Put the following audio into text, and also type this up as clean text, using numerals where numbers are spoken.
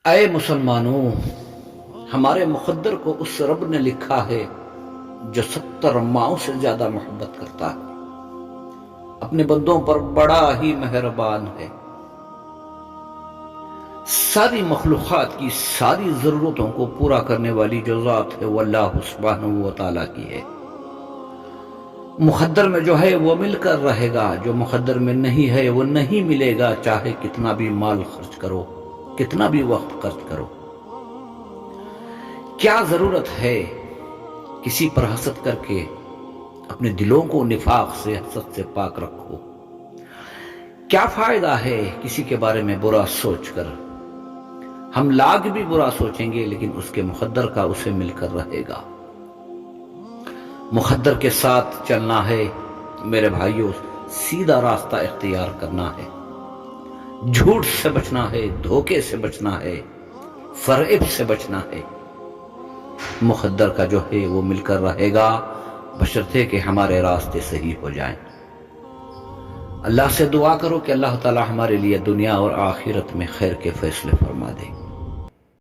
اے مسلمانوں، ہمارے مقدر کو اس رب نے لکھا ہے جو 70 ماؤں سے زیادہ محبت کرتا ہے، اپنے بندوں پر بڑا ہی مہربان ہے، ساری مخلوقات کی ساری ضرورتوں کو پورا کرنے والی جو ذات ہے وہ اللہ سبحانہ و تعالیٰ کی ہے۔ مقدر میں جو ہے وہ مل کر رہے گا، جو مقدر میں نہیں ہے وہ نہیں ملے گا، چاہے کتنا بھی مال خرچ کرو، کتنا بھی وقت خرچ کرو۔ کیا ضرورت ہے کسی پر حسد کر کے اپنے دلوں کو نفاق سے، حسد سے پاک رکھو۔ کیا فائدہ ہے کسی کے بارے میں برا سوچ کر؟ ہم لاکھ بھی برا سوچیں گے لیکن اس کے مقدر کا اسے مل کر رہے گا۔ مقدر کے ساتھ چلنا ہے میرے بھائیوں، سیدھا راستہ اختیار کرنا ہے، جھوٹ سے بچنا ہے، دھوکے سے بچنا ہے، فریب سے بچنا ہے۔ مقدر کا جو ہے وہ مل کر رہے گا، بشرطے کہ ہمارے راستے صحیح ہو جائیں۔ اللہ سے دعا کرو کہ اللہ تعالی ہمارے لیے دنیا اور آخرت میں خیر کے فیصلے فرما دے۔